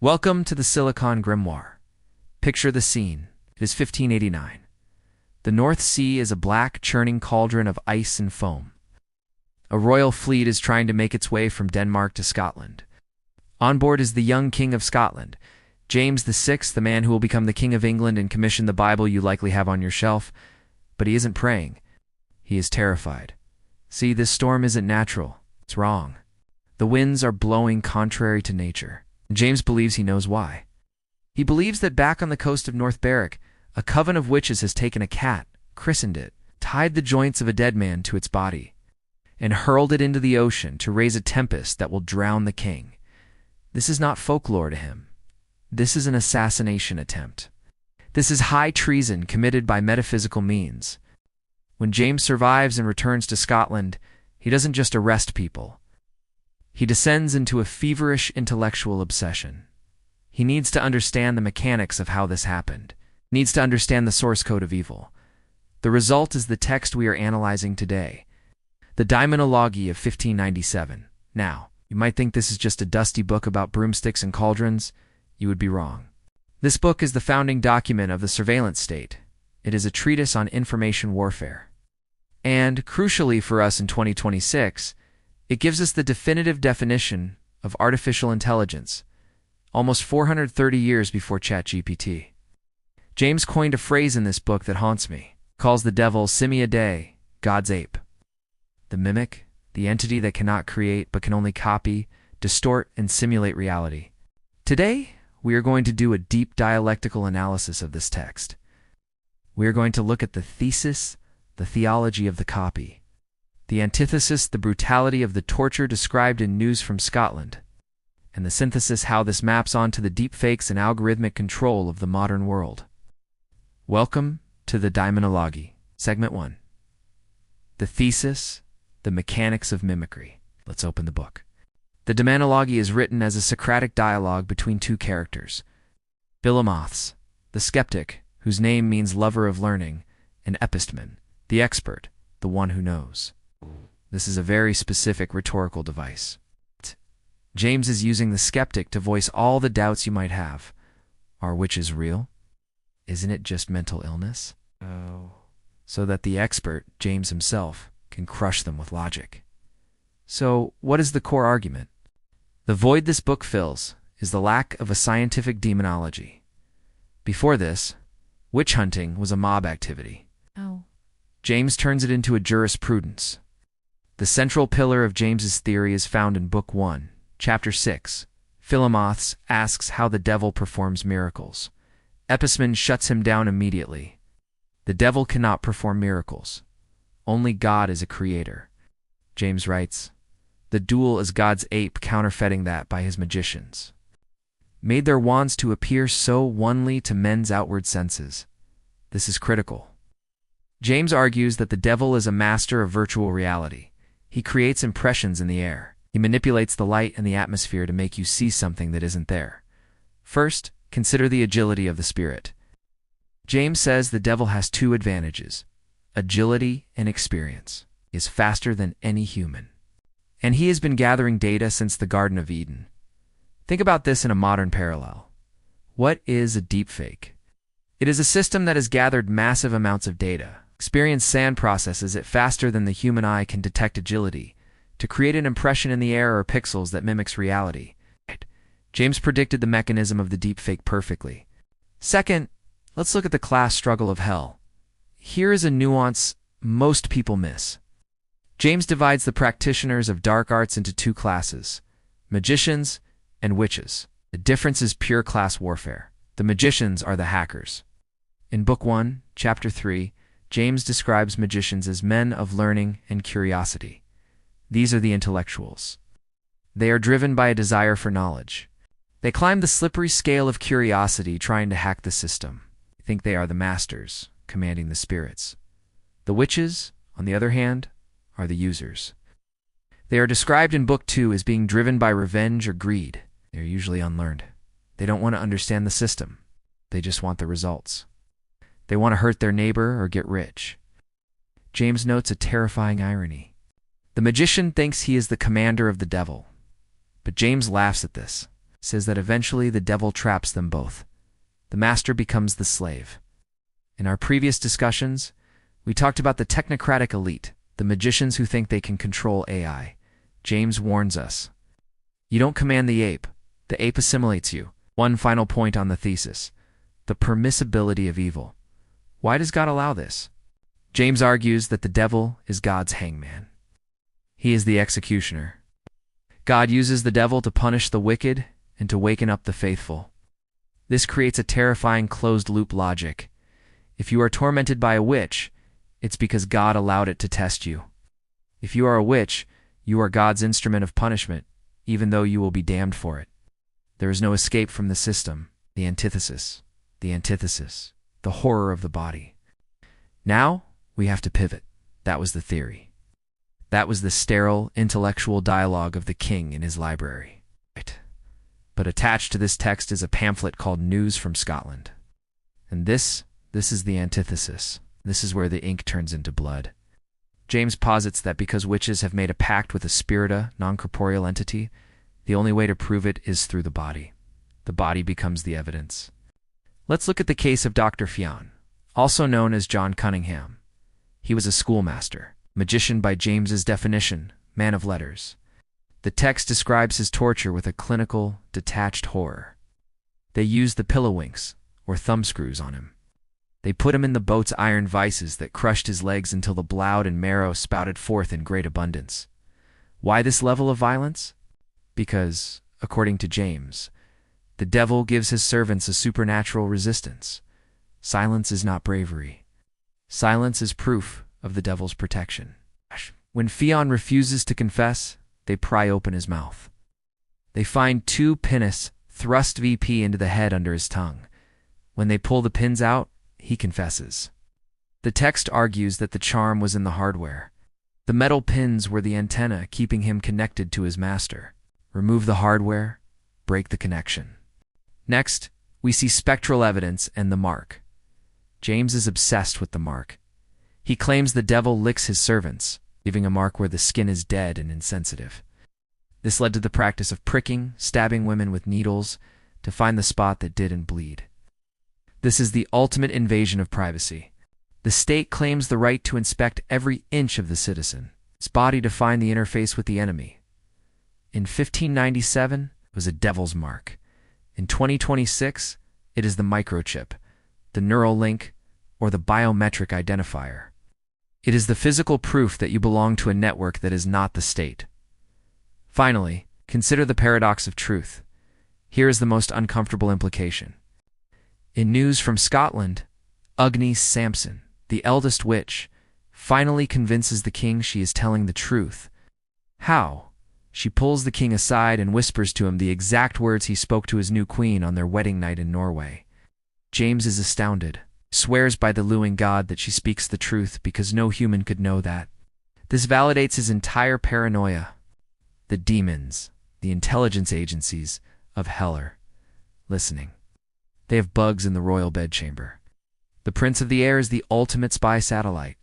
Welcome to the Silicon Grimoire. Picture the scene. It is 1589. The North Sea is a black, churning cauldron of ice and foam. A royal fleet is trying to make its way from Denmark to Scotland. On board is the young King of Scotland, James VI, the man who will become the King of England and commission the Bible you likely have on your shelf. But he isn't praying. He is terrified. See, this storm isn't natural. It's wrong. The winds are blowing contrary to nature. James believes he knows why. He believes that back on the coast of North Berwick, a coven of witches has taken a cat, christened it, tied the joints of a dead man to its body, and hurled it into the ocean to raise a tempest that will drown the king. This is not folklore to him. This is an assassination attempt. This is high treason committed by metaphysical means. When James survives and returns to Scotland, he doesn't just arrest people. He descends into a feverish intellectual obsession. He needs to understand the mechanics of how this happened. He needs to understand the source code of evil. The result is the text we are analyzing today, the Daemonologie of 1597. Now, you might think this is just a dusty book about broomsticks and cauldrons. You would be wrong. This book is the founding document of the surveillance state. It is a treatise on information warfare. And, crucially for us in 2026, it gives us the definitive definition of artificial intelligence, almost 430 years before ChatGPT. James coined a phrase in this book that haunts me, calls the devil Simia Dei, God's ape. The mimic, the entity that cannot create but can only copy, distort, and simulate reality. Today, we are going to do a deep dialectical analysis of this text. We are going to look at the thesis, the theology of the copy, the antithesis, the brutality of the torture described in News from Scotland, and the synthesis, how this maps onto the deepfakes and algorithmic control of the modern world. Welcome to the Daemonologie, Segment 1. The thesis, the mechanics of mimicry. Let's open the book. The Daemonologie is written as a Socratic dialogue between two characters, Philomaths, the skeptic, whose name means lover of learning, and Epistman, the expert, the one who knows. This is a very specific rhetorical device. James is using the skeptic to voice all the doubts you might have. Are witches real? Isn't it just mental illness? Oh. So that the expert, James himself, can crush them with logic. So, what is the core argument? The void this book fills is the lack of a scientific demonology. Before this, witch hunting was a mob activity. Oh. James turns it into a jurisprudence. The central pillar of James's theory is found in Book 1, Chapter 6. Philomaths asks how the devil performs miracles. Epistman shuts him down immediately. The devil cannot perform miracles. Only God is a creator. James writes, the duel is God's ape counterfeiting that by his magicians. Made their wands to appear so onely to men's outward senses. This is critical. James argues that the devil is a master of virtual reality. He creates impressions in the air. He manipulates the light and the atmosphere to make you see something that isn't there. First, consider the agility of the spirit. James says the devil has two advantages, agility and experience. He is faster than any human. And he has been gathering data since the Garden of Eden. Think about this in a modern parallel. What is a deepfake? It is a system that has gathered massive amounts of data. Experienced sand processes it faster than the human eye can detect agility to create an impression in the air or pixels that mimics reality. James predicted the mechanism of the deepfake perfectly. Second, let's look at the class struggle of hell. Here is a nuance most people miss. James divides the practitioners of dark arts into two classes, magicians and witches. The difference is pure class warfare. The magicians are the hackers. In Book 1, Chapter 3, James describes magicians as men of learning and curiosity. These are the intellectuals. They are driven by a desire for knowledge. They climb the slippery scale of curiosity trying to hack the system. They think they are the masters, commanding the spirits. The witches, on the other hand, are the users. They are described in Book 2 as being driven by revenge or greed. They are usually unlearned. They don't want to understand the system. They just want the results. They want to hurt their neighbor or get rich. James notes a terrifying irony. The magician thinks he is the commander of the devil, but James laughs at this. says that eventually the devil traps them both. The master becomes the slave. In our previous discussions, we talked about the technocratic elite, the magicians who think they can control AI. James warns us. You don't command the ape assimilates you. One final point on the thesis. The permissibility of evil. Why does God allow this? James argues that the devil is God's hangman. He is the executioner. God uses the devil to punish the wicked and to waken up the faithful. This creates a terrifying closed-loop logic. If you are tormented by a witch, it's because God allowed it to test you. If you are a witch, you are God's instrument of punishment, even though you will be damned for it. There is no escape from the system, the antithesis, the horror of the body. Now, we have to pivot. That was the theory. That was the sterile, intellectual dialogue of the king in his library. Right. But attached to this text is a pamphlet called News from Scotland. And this is the antithesis. This is where the ink turns into blood. James posits that because witches have made a pact with a spirita, non-corporeal entity, the only way to prove it is through the body. The body becomes the evidence. Let's look at the case of Dr. Fionn, also known as John Cunningham. He was a schoolmaster, magician by James's definition, man of letters. The text describes his torture with a clinical, detached horror. They used the pillowinks, or thumbscrews, on him. They put him in the boat's iron vices that crushed his legs until the blood and marrow spouted forth in great abundance. Why this level of violence? Because, according to James, the devil gives his servants a supernatural resistance. Silence is not bravery. Silence is proof of the devil's protection. When Fionn refuses to confess, they pry open his mouth. They find 2 pinnas thrust VP into the head under his tongue. When they pull the pins out, he confesses. The text argues that the charm was in the hardware. The metal pins were the antenna keeping him connected to his master. Remove the hardware, break the connection. Next, we see spectral evidence and the mark. James is obsessed with the mark. He claims the devil licks his servants, leaving a mark where the skin is dead and insensitive. This led to the practice of pricking, stabbing women with needles to find the spot that didn't bleed. This is the ultimate invasion of privacy. The state claims the right to inspect every inch of the citizen, its body to find the interface with the enemy. In 1597, it was a devil's mark. In 2026, it is the microchip, the neural link, or the biometric identifier. It is the physical proof that you belong to a network that is not the state. Finally, consider the paradox of truth. Here is the most uncomfortable implication. In News from Scotland, Ugni Sampson, the eldest witch, finally convinces the king she is telling the truth. How? She pulls the king aside and whispers to him the exact words he spoke to his new queen on their wedding night in Norway. James is astounded, swears by the luing God that she speaks the truth because no human could know that. This validates his entire paranoia. The demons, the intelligence agencies of hell are listening. They have bugs in the royal bedchamber. The Prince of the Air is the ultimate spy satellite.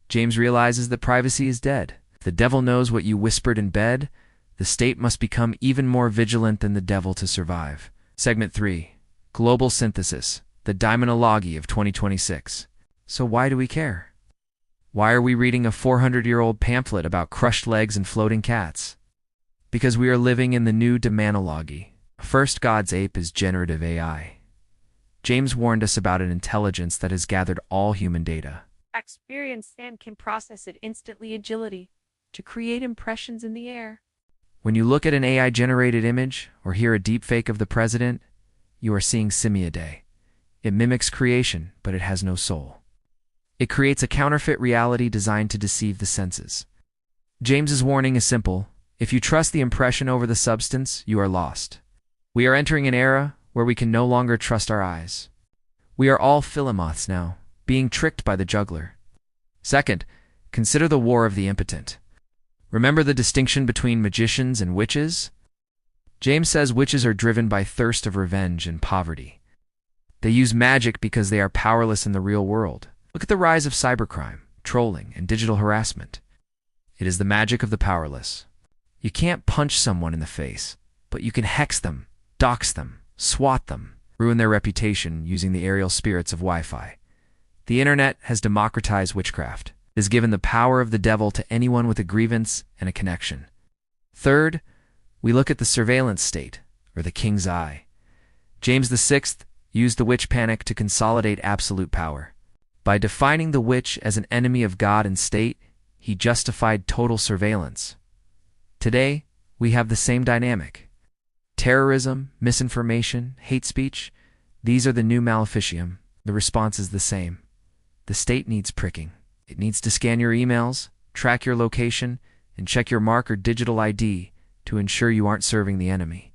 James realizes that privacy is dead. The devil knows what you whispered in bed. The state must become even more vigilant than the devil to survive. Segment 3. Global Synthesis. The Daemonologie of 2026. So why do we care? Why are we reading a 400-year-old pamphlet about crushed legs and floating cats? Because we are living in the new Daemonologie. First God's ape is generative AI. James warned us about an intelligence that has gathered all human data. Experienced and can process it instantly. Agility to create impressions in the air. When you look at an AI-generated image or hear a deepfake of the president, you are seeing Simia Dei. It mimics creation, but it has no soul. It creates a counterfeit reality designed to deceive the senses. James's warning is simple. If you trust the impression over the substance, you are lost. We are entering an era where we can no longer trust our eyes. We are all philomoths now, being tricked by the juggler. Second, consider the war of the impotent. Remember the distinction between magicians and witches? James says witches are driven by thirst of revenge and poverty. They use magic because they are powerless in the real world. Look at the rise of cybercrime, trolling, and digital harassment. It is the magic of the powerless. You can't punch someone in the face, but you can hex them, dox them, swat them, ruin their reputation using the aerial spirits of Wi-Fi. The internet has democratized witchcraft. It has given the power of the devil to anyone with a grievance and a connection. Third, we look at the surveillance state, or the king's eye. James VI used the witch panic to consolidate absolute power. By defining the witch as an enemy of God and state, he justified total surveillance. Today, we have the same dynamic. Terrorism, misinformation, hate speech, these are the new maleficium. The response is the same. The state needs pricking. It needs to scan your emails, track your location, and check your mark or digital ID to ensure you aren't serving the enemy.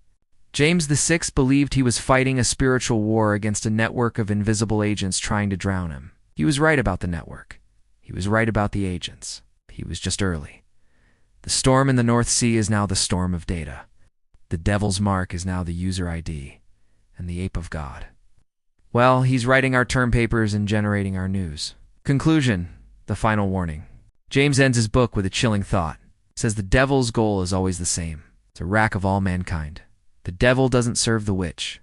James VI believed he was fighting a spiritual war against a network of invisible agents trying to drown him. He was right about the network. He was right about the agents. He was just early. The storm in the North Sea is now the storm of data. The devil's mark is now the user ID, and the ape of God. Well, he's writing our term papers and generating our news. Conclusion, the final warning. James ends his book with a chilling thought. He says the devil's goal is always the same. It's a rack of all mankind. The devil doesn't serve the witch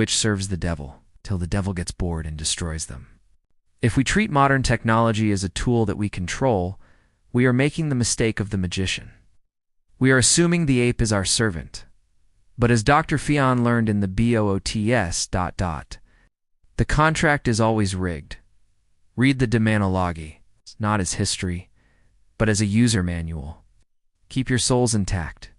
serves the devil, till the devil gets bored and destroys them. If we treat modern technology as a tool that we control, we are making the mistake of the magician. We are assuming the ape is our servant. But as Dr. Fion learned in the BOOTS... the contract is always rigged. Read the Daemonologie, not as history, but as a user manual. Keep your souls intact.